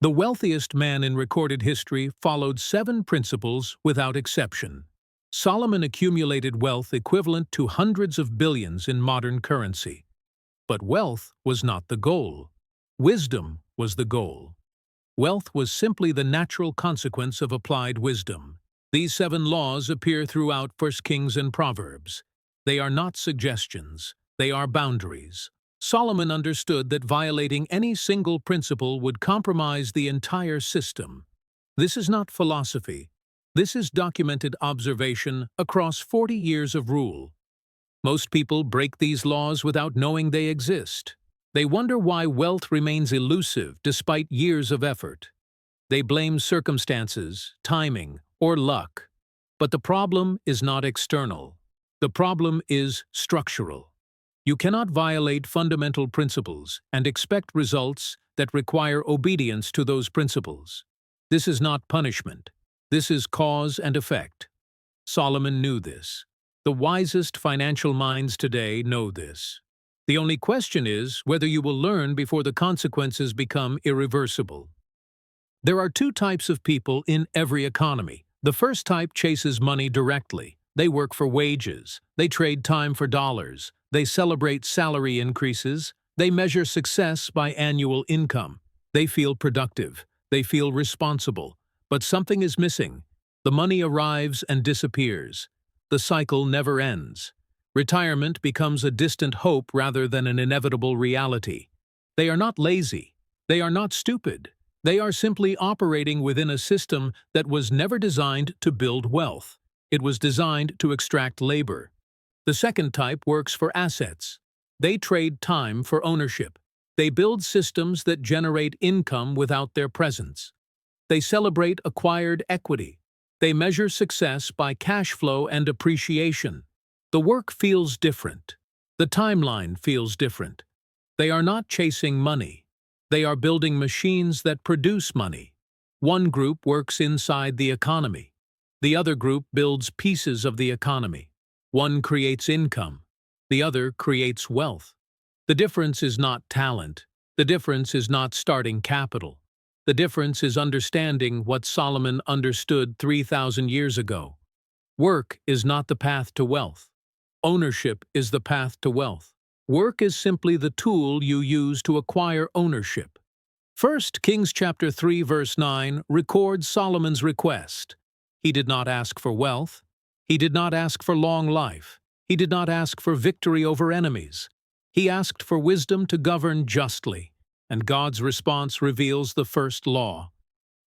The wealthiest man in recorded history followed 7 principles without exception. Solomon accumulated wealth equivalent to hundreds of billions in modern currency. But wealth was not the goal. Wisdom was the goal. Wealth was simply the natural consequence of applied wisdom. These 7 laws appear throughout 1 Kings and Proverbs. They are not suggestions. They are boundaries. Solomon understood that violating any single principle would compromise the entire system. This is not philosophy. This is documented observation across 40 years of rule. Most people break these laws without knowing they exist. They wonder why wealth remains elusive despite years of effort. They blame circumstances, timing, or luck. But the problem is not external. The problem is structural. You cannot violate fundamental principles and expect results that require obedience to those principles. This is not punishment. This is cause and effect. Solomon knew this. The wisest financial minds today know this. The only question is whether you will learn before the consequences become irreversible. There are 2 types of people in every economy. The first type chases money directly. They work for wages. They trade time for dollars. They celebrate salary increases. They measure success by annual income. They feel productive. They feel responsible. But something is missing. The money arrives and disappears. The cycle never ends. Retirement becomes a distant hope rather than an inevitable reality. They are not lazy. They are not stupid. They are simply operating within a system that was never designed to build wealth. It was designed to extract labor. The second type works for assets. They trade time for ownership. They build systems that generate income without their presence. They celebrate acquired equity. They measure success by cash flow and appreciation. The work feels different. The timeline feels different. They are not chasing money. They are building machines that produce money. One group works inside the economy. The other group builds pieces of the economy. One creates income. The other creates wealth. The difference is not talent. The difference is not starting capital. The difference is understanding what Solomon understood 3,000 years ago. Work is not the path to wealth. Ownership is the path to wealth. Work is simply the tool you use to acquire ownership. 1 Kings chapter 3 verse 9 records Solomon's request. He did not ask for wealth. He did not ask for long life. He did not ask for victory over enemies. He asked for wisdom to govern justly, and God's response reveals the first law.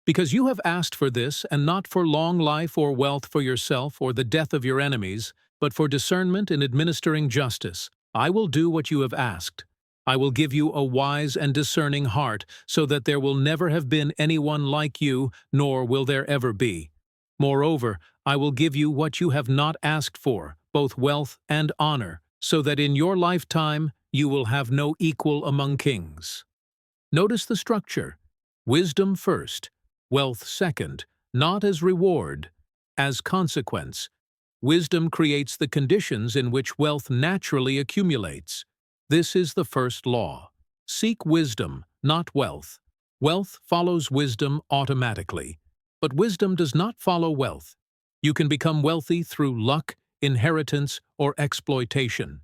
Because you have asked for this and not for long life or wealth for yourself or the death of your enemies, but for discernment in administering justice, I will do what you have asked. I will give you a wise and discerning heart, so that there will never have been anyone like you, nor will there ever be. Moreover, I will give you what you have not asked for, both wealth and honor, so that in your lifetime you will have no equal among kings. Notice the structure. Wisdom first, wealth second, not as reward, as consequence. Wisdom creates the conditions in which wealth naturally accumulates. This is the first law. Seek wisdom, not wealth. Wealth follows wisdom automatically. But wisdom does not follow wealth. You can become wealthy through luck, inheritance, or exploitation.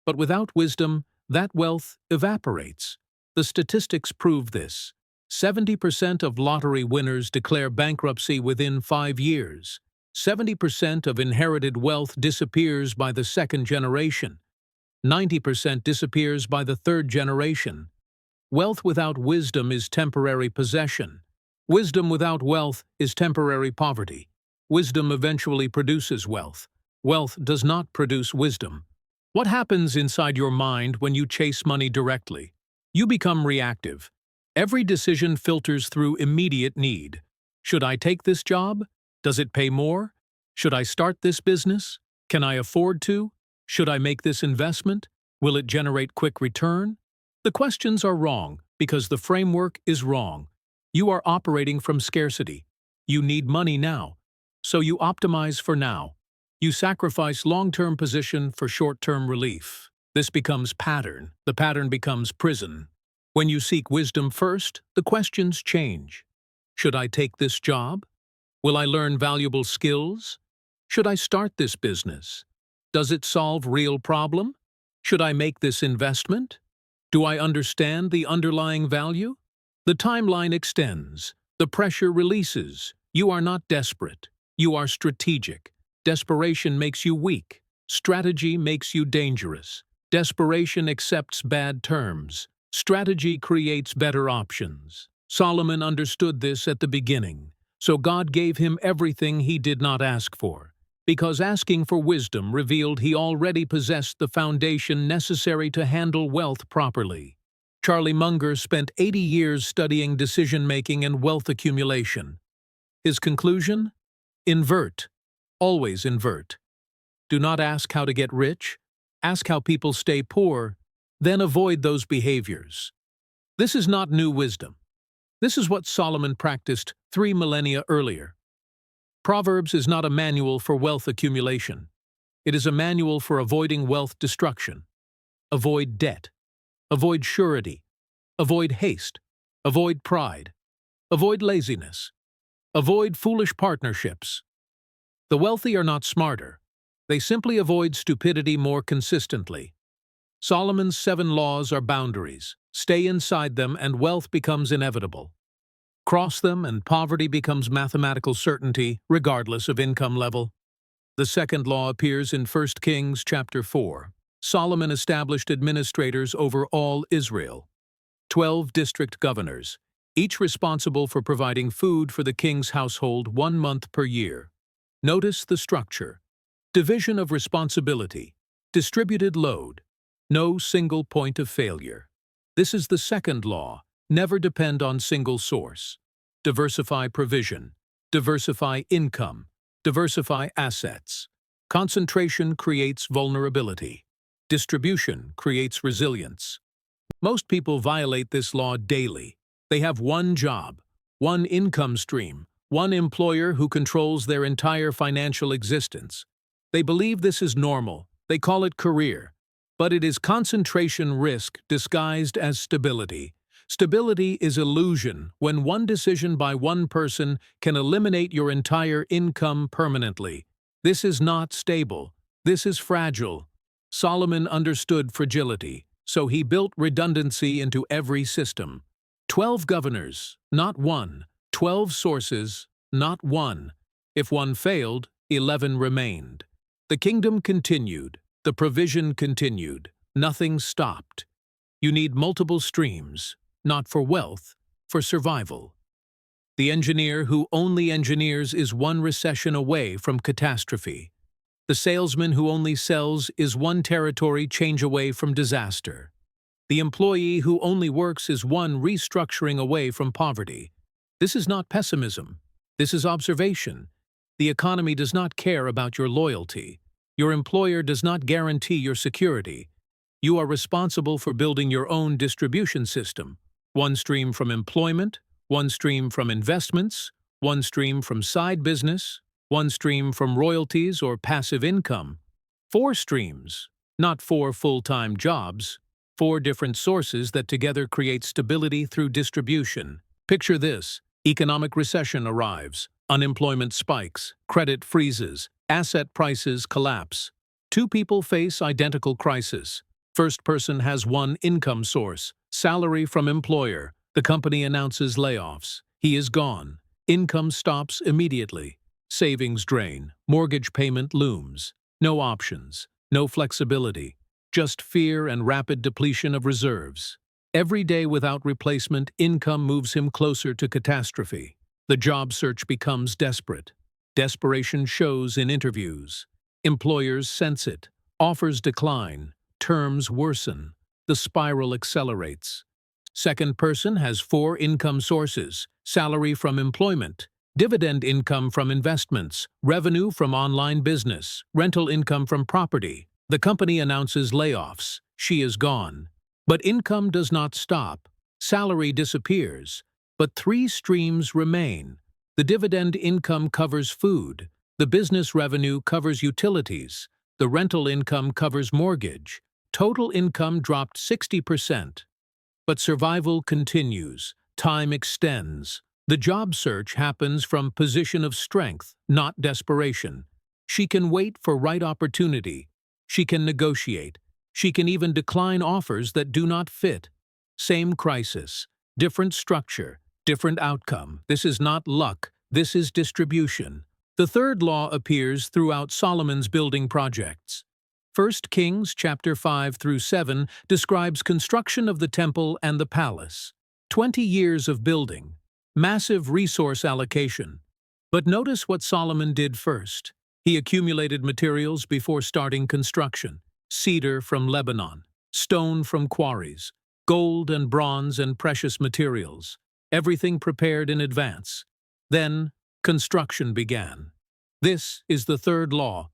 But without wisdom, that wealth evaporates. The statistics prove this. 70% of lottery winners declare bankruptcy within 5 years. 70% of inherited wealth disappears by the second generation. 90% disappears by the third generation. Wealth without wisdom is temporary possession. Wisdom without wealth is temporary poverty. Wisdom eventually produces wealth. Wealth does not produce wisdom. What happens inside your mind when you chase money directly? You become reactive. Every decision filters through immediate need. Should I take this job? Does it pay more? Should I start this business? Can I afford to? Should I make this investment? Will it generate quick return? The questions are wrong because the framework is wrong. You are operating from scarcity. You need money now. So you optimize for now. You sacrifice long-term position for short-term relief. This becomes pattern. The pattern becomes prison. When you seek wisdom first, the questions change. Should I take this job? Will I learn valuable skills? Should I start this business? Does it solve real problem? Should I make this investment? Do I understand the underlying value? The timeline extends. The pressure releases. You are not desperate. You are strategic. Desperation makes you weak. Strategy makes you dangerous. Desperation accepts bad terms. Strategy creates better options. Solomon understood this at the beginning, so God gave him everything he did not ask for, because asking for wisdom revealed he already possessed the foundation necessary to handle wealth properly. Charlie Munger spent 80 years studying decision-making and wealth accumulation. His conclusion? Invert. Always invert. Do not ask how to get rich. Ask how people stay poor, then avoid those behaviors. This is not new wisdom. This is what Solomon practiced 3 millennia earlier. Proverbs is not a manual for wealth accumulation. It is a manual for avoiding wealth destruction. Avoid debt. Avoid surety. Avoid haste. Avoid pride. Avoid laziness. Avoid foolish partnerships. The wealthy are not smarter. They simply avoid stupidity more consistently. Solomon's 7 laws are boundaries. Stay inside them and wealth becomes inevitable. Cross them and poverty becomes mathematical certainty, regardless of income level. The second law appears in 1 Kings chapter 4. Solomon established administrators over all Israel. 12 district governors, each responsible for providing food for the king's household 1 month per year. Notice the structure. Division of responsibility. Distributed load. No single point of failure. This is the second law. Never depend on single source. Diversify provision. Diversify income. Diversify assets. Concentration creates vulnerability. Distribution creates resilience. Most people violate this law daily. They have one job, one income stream, one employer who controls their entire financial existence. They believe this is normal. They call it career. But it is concentration risk disguised as stability. Stability is illusion when one decision by one person can eliminate your entire income permanently. This is not stable. This is fragile. Solomon understood fragility, so he built redundancy into every system. 12 governors, not one. 12 sources, not one. If one failed, 11 remained. The kingdom continued. The provision continued. Nothing stopped. You need multiple streams, not for wealth, for survival. The engineer who only engineers is one recession away from catastrophe. The salesman who only sells is one territory change away from disaster. The employee who only works is one restructuring away from poverty. This is not pessimism. This is observation. The economy does not care about your loyalty. Your employer does not guarantee your security. You are responsible for building your own distribution system. One stream from employment, one stream from investments, one stream from side business, one stream from royalties or passive income. 4 streams, not 4 full-time jobs. 4 different sources that together create stability through distribution. Picture this. Economic recession arrives. Unemployment spikes. Credit freezes. Asset prices collapse. 2 people face identical crisis. First person has one income source, salary from employer. The company announces layoffs. He is gone. Income stops immediately. Savings drain. Mortgage payment looms. No options. No flexibility. Just fear and rapid depletion of reserves. Every day without replacement, income moves him closer to catastrophe. The job search becomes desperate. Desperation shows in interviews. Employers sense it. Offers decline. Terms worsen. The spiral accelerates. Second person has 4 income sources: salary from employment, dividend income from investments, revenue from online business, rental income from property. The company announces layoffs. She is gone. But income does not stop. Salary disappears. But 3 streams remain. The dividend income covers food. The business revenue covers utilities. The rental income covers mortgage. Total income dropped 60%. But survival continues. Time extends. The job search happens from position of strength, not desperation. She can wait for right opportunity. She can negotiate. She can even decline offers that do not fit. Same crisis, different structure, different outcome. This is not luck, this is distribution. The third law appears throughout Solomon's building projects. 1 Kings chapter 5 through 7 describes construction of the temple and the palace. 20 years of building, massive resource allocation. But notice what Solomon did first. He accumulated materials before starting construction. Cedar from Lebanon, stone from quarries, gold and bronze and precious materials. Everything prepared in advance. Then, construction began. This is the third law.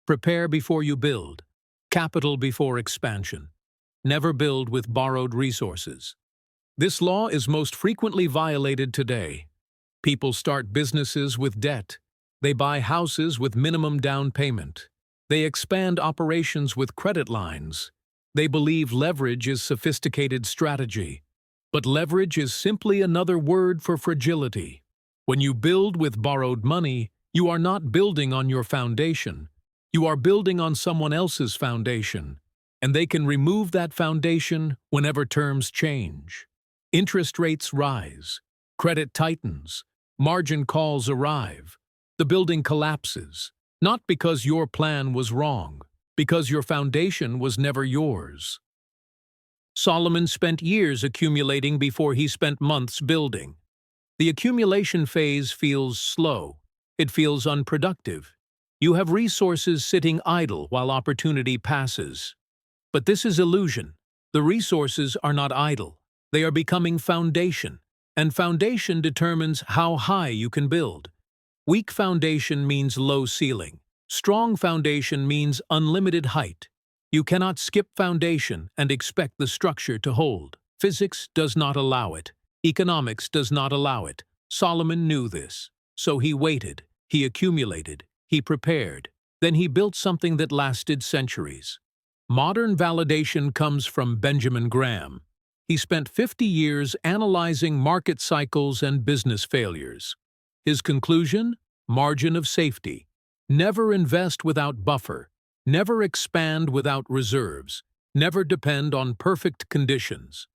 Prepare before you build. Capital before expansion. Never build with borrowed resources. This law is most frequently violated today. People start businesses with debt. They buy houses with minimum down payment. They expand operations with credit lines. They believe leverage is sophisticated strategy. But leverage is simply another word for fragility. When you build with borrowed money, you are not building on your foundation. You are building on someone else's foundation. And they can remove that foundation whenever terms change. Interest rates rise. Credit tightens. Margin calls arrive. The building collapses. Not because your plan was wrong, because your foundation was never yours. Solomon spent years accumulating before he spent months building. The accumulation phase feels slow. It feels unproductive. You have resources sitting idle while opportunity passes. But this is illusion. The resources are not idle. They are becoming foundation, and foundation determines how high you can build. Weak foundation means low ceiling. Strong foundation means unlimited height. You cannot skip foundation and expect the structure to hold. Physics does not allow it. Economics does not allow it. Solomon knew this. So he waited, he accumulated, he prepared. Then he built something that lasted centuries. Modern validation comes from Benjamin Graham. He spent 50 years analyzing market cycles and business failures. His conclusion? Margin of safety. Never invest without buffer. Never expand without reserves. Never depend on perfect conditions.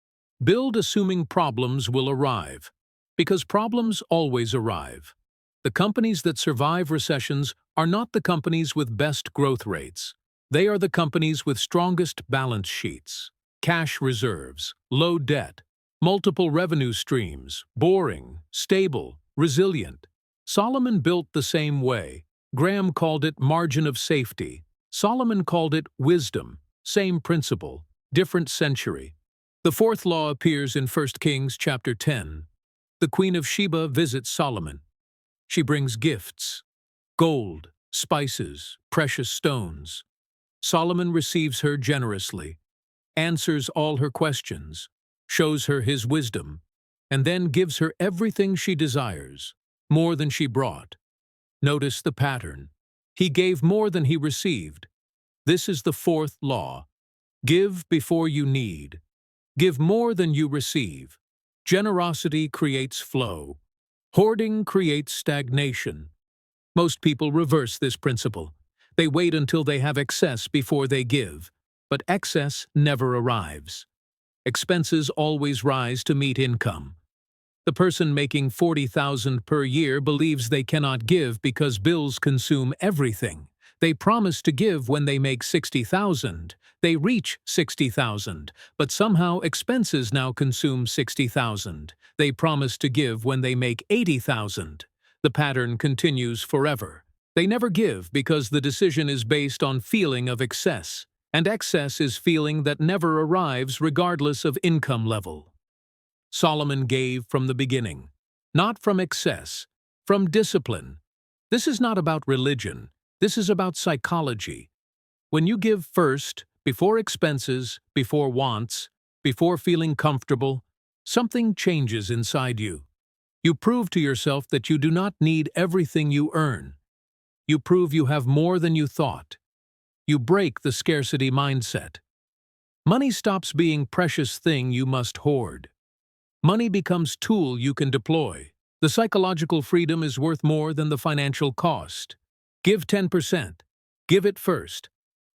Build assuming problems will arrive. Because problems always arrive. The companies that survive recessions are not the companies with best growth rates. They are the companies with strongest balance sheets, cash reserves, low debt, multiple revenue streams, boring, stable, resilient. Solomon built the same way. Graham called it margin of safety. Solomon called it wisdom. Same principle, different century. The fourth law appears in 1 Kings chapter 10. The Queen of Sheba visits Solomon. She brings gifts, gold, spices, precious stones. Solomon receives her generously, answers all her questions, shows her his wisdom, and then gives her everything she desires, more than she brought. Notice the pattern. He gave more than he received. This is the fourth law. Give before you need. Give more than you receive. Generosity creates flow. Hoarding creates stagnation. Most people reverse this principle. They wait until they have excess before they give. But excess never arrives. Expenses always rise to meet income. The person making $40,000 per year believes they cannot give because bills consume everything. They promise to give when they make $60,000. They reach $60,000, but somehow expenses now consume $60,000. They promise to give when they make $80,000. The pattern continues forever. They never give because the decision is based on feeling of excess, and excess is feeling that never arrives regardless of income level. Solomon gave from the beginning, not from excess, from discipline. This is not about religion. This is about psychology. When you give first, before expenses, before wants, before feeling comfortable, something changes inside you. You prove to yourself that you do not need everything you earn. You prove you have more than you thought. You break the scarcity mindset. Money stops being precious thing you must hoard. Money becomes tool you can deploy. The psychological freedom is worth more than the financial cost. Give 10%. Give it first.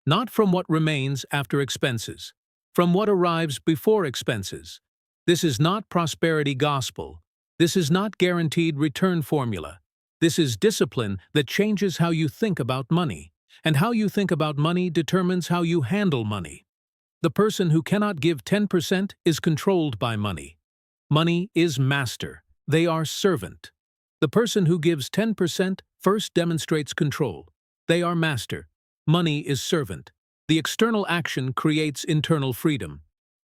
Not from what remains after expenses, from what arrives before expenses. This is not prosperity gospel. This is not guaranteed return formula. This is discipline that changes how you think about money. And how you think about money determines how you handle money. The person who cannot give 10% is controlled by money. Money is master. They are servant. The person who gives 10% first demonstrates control. They are master. Money is servant. The external action creates internal freedom.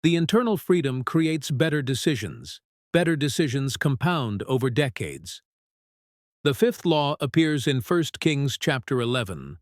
The internal freedom creates better decisions. Better decisions compound over decades. The fifth law appears in 1 Kings chapter 11.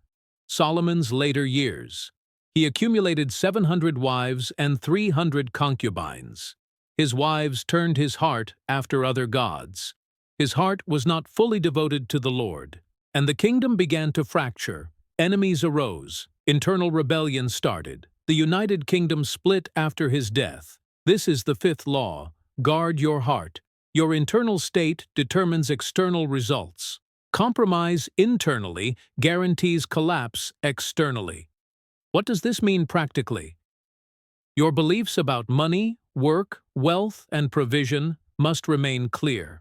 Solomon's later years. He accumulated 700 wives and 300 concubines. His wives turned his heart after other gods. His heart was not fully devoted to the Lord. And the kingdom began to fracture. Enemies arose. Internal rebellion started. The United Kingdom split after his death. This is the fifth law. Guard your heart. Your internal state determines external results. Compromise internally guarantees collapse externally. What does this mean practically? Your beliefs about money, work, wealth, and provision must remain clear.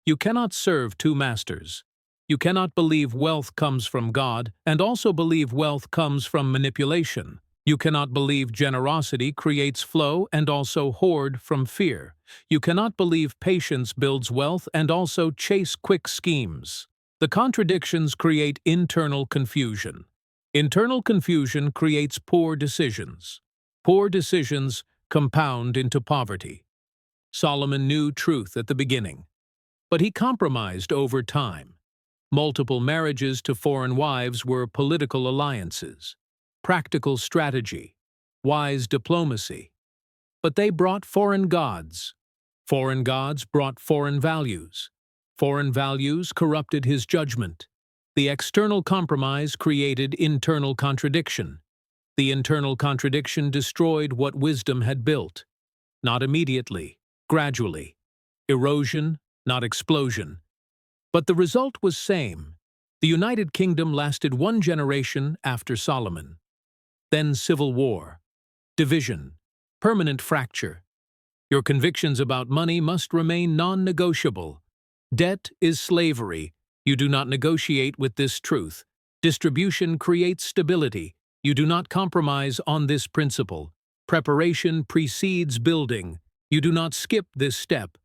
You cannot serve two masters. You cannot believe wealth comes from God and also believe wealth comes from manipulation. You cannot believe generosity creates flow and also hoard from fear. You cannot believe patience builds wealth and also chase quick schemes. The contradictions create internal confusion. Internal confusion creates poor decisions. Poor decisions compound into poverty. Solomon knew truth at the beginning, but he compromised over time. Multiple marriages to foreign wives were political alliances, practical strategy, wise diplomacy. But they brought foreign gods. Foreign gods brought foreign values. Foreign values corrupted his judgment. The external compromise created internal contradiction. The internal contradiction destroyed what wisdom had built. Not immediately, gradually. Erosion, not explosion. But the result was same. The United Kingdom lasted one generation after Solomon. Then civil war, division, permanent fracture. Your convictions about money must remain non-negotiable. Debt is slavery. You do not negotiate with this truth. Distribution creates stability. You do not compromise on this principle. Preparation precedes building. You do not skip this step.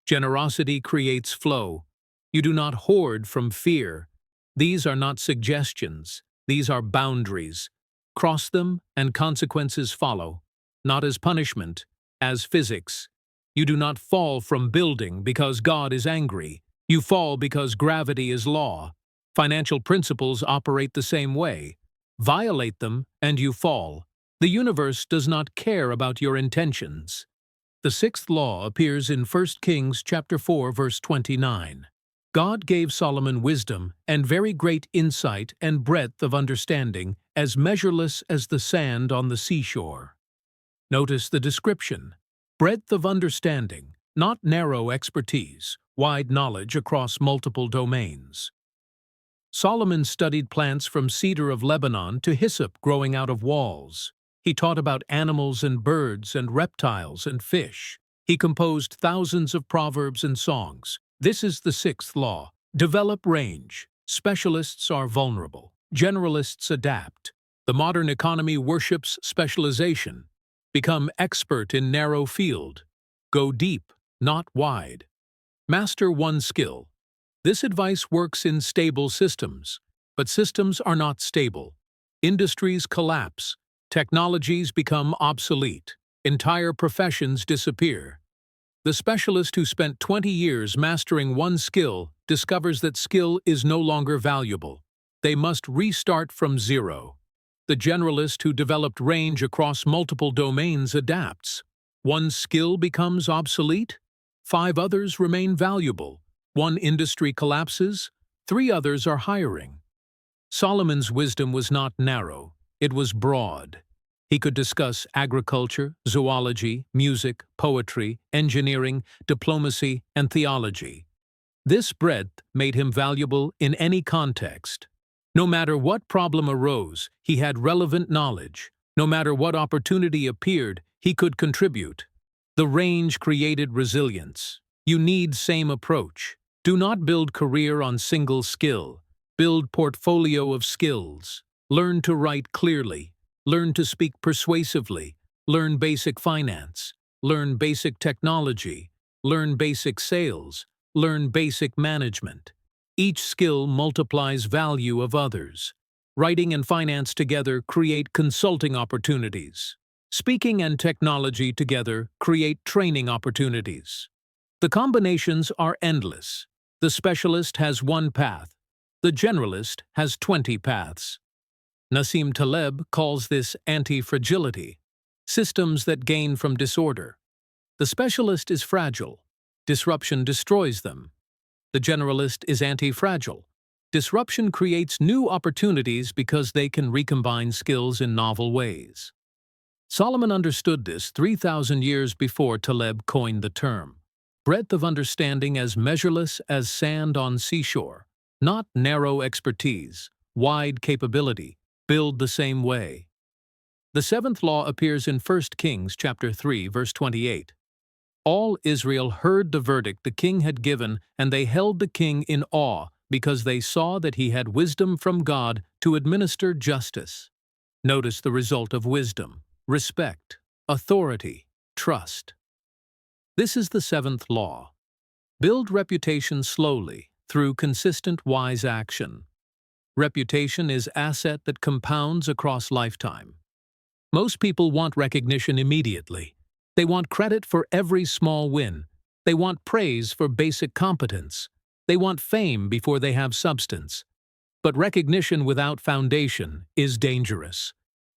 Generosity creates flow. You do not hoard from fear. These are not suggestions. These are boundaries. Cross them and consequences follow. Not as punishment, as physics. You do not fall from building because God is angry. You fall because gravity is law. Financial principles operate the same way. Violate them and you fall. The universe does not care about your intentions. The sixth law appears in 1 Kings chapter 4 verse 29. God gave Solomon wisdom and very great insight and breadth of understanding, as measureless as the sand on the seashore. Notice the description. Breadth of understanding, not narrow expertise, wide knowledge across multiple domains. Solomon studied plants from cedar of Lebanon to hyssop growing out of walls. He taught about animals and birds and reptiles and fish. He composed thousands of proverbs and songs. This is the sixth law. Develop range. Specialists are vulnerable. Generalists adapt. The modern economy worships specialization. Become expert in narrow field. Go deep, not wide. Master one skill. This advice works in stable systems, but systems are not stable. Industries collapse. Technologies become obsolete. Entire professions disappear. The specialist who spent 20 years mastering one skill discovers that skill is no longer valuable. They must restart from zero. The generalist who developed range across multiple domains adapts. One skill becomes obsolete. 5 others remain valuable. One industry collapses. 3 others are hiring. Solomon's wisdom was not narrow. It was broad. He could discuss agriculture, zoology, music, poetry, engineering, diplomacy, and theology. This breadth made him valuable in any context. No matter what problem arose, he had relevant knowledge. No matter what opportunity appeared, he could contribute. The range created resilience. You need same approach. Do not build career on single skill. Build portfolio of skills. Learn to write clearly. Learn to speak persuasively. Learn basic finance. Learn basic technology. Learn basic sales. Learn basic management. Each skill multiplies value of others. Writing and finance together create consulting opportunities. Speaking and technology together create training opportunities. The combinations are endless. The specialist has one path. The generalist has 20 paths. Nassim Taleb calls this antifragility, systems that gain from disorder. The specialist is fragile. Disruption destroys them. The generalist is anti-fragile. Disruption creates new opportunities because they can recombine skills in novel ways. Solomon understood this 3,000 years before Taleb coined the term. Breadth of understanding as measureless as sand on seashore, not narrow expertise, wide capability, build the same way. The seventh law appears in 1 Kings chapter 3, verse 28. All Israel heard the verdict the king had given, and they held the king in awe because they saw that he had wisdom from God to administer justice. Notice the result of wisdom: respect, authority, trust. This is the seventh law. Build reputation slowly through consistent wise action. Reputation is asset that compounds across lifetime. Most people want recognition immediately. They want credit for every small win. They want praise for basic competence. They want fame before they have substance. But recognition without foundation is dangerous.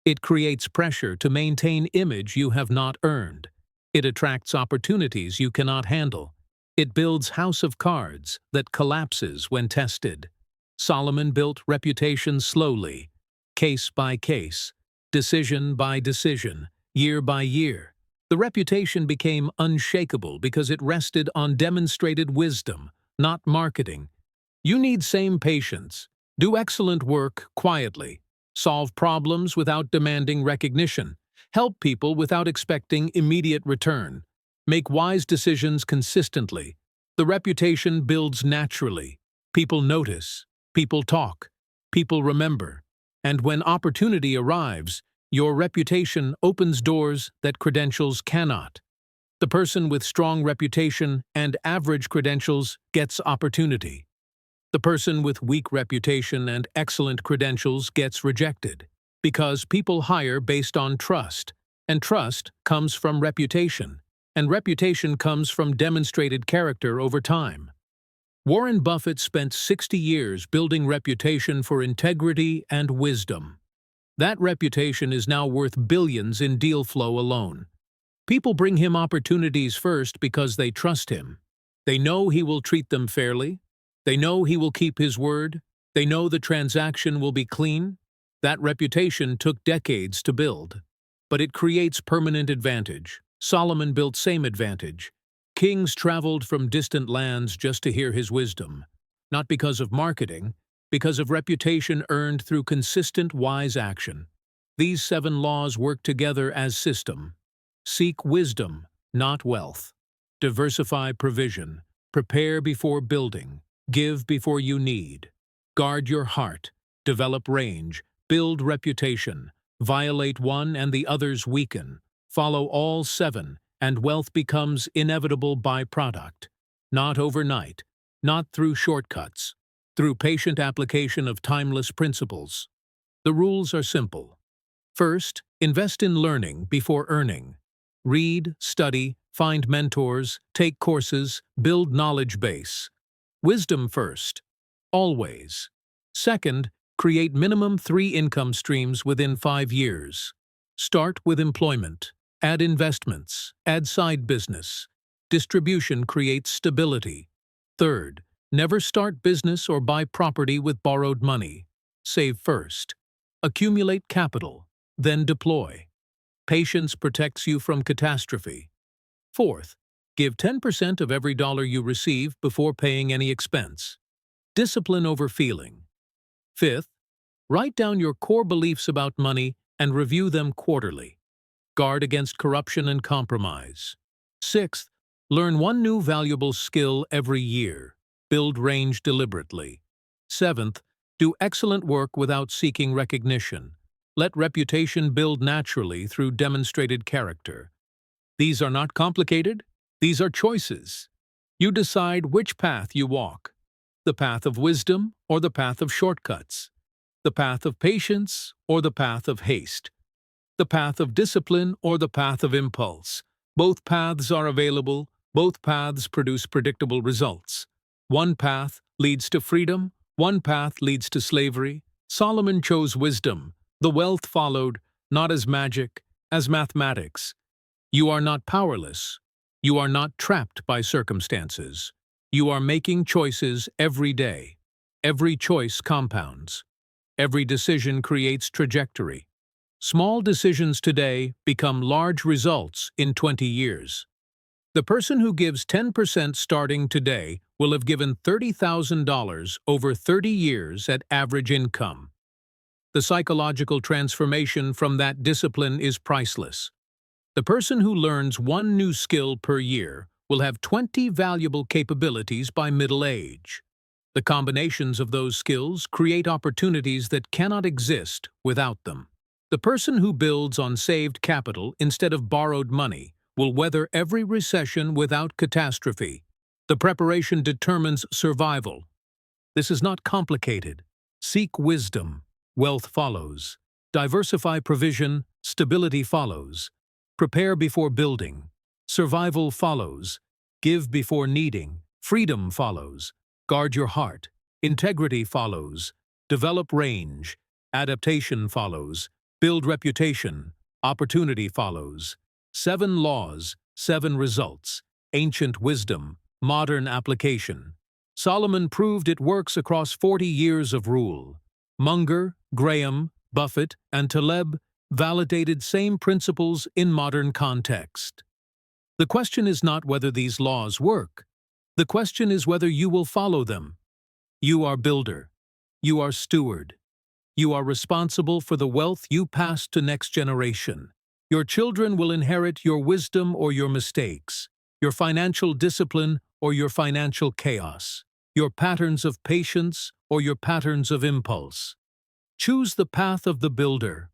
It creates pressure to maintain image you have not earned. It attracts opportunities you cannot handle. It builds house of cards that collapses when tested. Solomon built reputation slowly, case by case, decision by decision, year by year. The reputation became unshakable because it rested on demonstrated wisdom, not marketing. You need same patience. Do excellent work quietly. Solve problems without demanding recognition. Help people without expecting immediate return. Make wise decisions consistently. The reputation builds naturally. People notice. People talk. People remember. And when opportunity arrives, your reputation opens doors that credentials cannot. The person with strong reputation and average credentials gets opportunity. The person with weak reputation and excellent credentials gets rejected, because people hire based on trust, and trust comes from reputation, and reputation comes from demonstrated character over time. Warren Buffett spent 60 years building reputation for integrity and wisdom. That reputation is now worth billions in deal flow alone. People bring him opportunities first because they trust him. They know he will treat them fairly. They know he will keep his word. They know the transaction will be clean. That reputation took decades to build. But it creates permanent advantage. Solomon built same advantage. Kings traveled from distant lands just to hear his wisdom, not because of marketing, because of reputation earned through consistent wise action. These 7 laws work together as system. Seek wisdom, not wealth. Diversify provision. Prepare before building. Give before you need. Guard your heart. Develop range. Build reputation. Violate one and the others weaken. Follow all 7, and wealth becomes inevitable byproduct. Not overnight. Not through shortcuts. Through patient application of timeless principles. The rules are simple. First, invest in learning before earning. Read, study, find mentors, take courses, build knowledge base. Wisdom first. Always. Second, create minimum 3 income streams within 5 years. Start with employment. Add investments. Add side business. Distribution creates stability. Third, never start business or buy property with borrowed money. Save first. Accumulate capital, then deploy. Patience protects you from catastrophe. Fourth, give 10% of every dollar you receive before paying any expense. Discipline over feeling. Fifth, write down your core beliefs about money and review them quarterly. Guard against corruption and compromise. Sixth, learn one new valuable skill every year. Build range deliberately. Seventh, do excellent work without seeking recognition. Let reputation build naturally through demonstrated character. These are not complicated, these are choices. You decide which path you walk. The path of wisdom or the path of shortcuts. The path of patience or the path of haste. The path of discipline or the path of impulse. Both paths are available, both paths produce predictable results. One path leads to freedom, one path leads to slavery. Solomon chose wisdom. The wealth followed, not as magic, as mathematics. You are not powerless. You are not trapped by circumstances. You are making choices every day. Every choice compounds. Every decision creates trajectory. Small decisions today become large results in 20 years. The person who gives 10% starting today will have given $30,000 over 30 years at average income. The psychological transformation from that discipline is priceless. The person who learns one new skill per year will have 20 valuable capabilities by middle age. The combinations of those skills create opportunities that cannot exist without them. The person who builds on saved capital instead of borrowed money will weather every recession without catastrophe. The preparation determines survival. This is not complicated. Seek wisdom. Wealth follows. Diversify provision. Stability follows. Prepare before building. Survival follows. Give before needing. Freedom follows. Guard your heart. Integrity follows. Develop range. Adaptation follows. Build reputation. Opportunity follows. 7 laws, 7 results. Ancient wisdom, modern application. Solomon proved it works across 40 years of rule. Munger, Graham, Buffett, and Taleb validated same principles in modern context. The question is not whether these laws work. The question is whether you will follow them. You are builder. You are steward. You are responsible for the wealth you pass to next generation. Your children will inherit your wisdom or your mistakes, your financial discipline or your financial chaos, your patterns of patience or your patterns of impulse. Choose the path of the builder.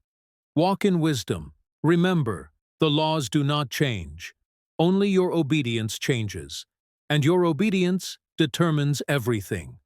Walk in wisdom. Remember, the laws do not change. Only your obedience changes, and your obedience determines everything.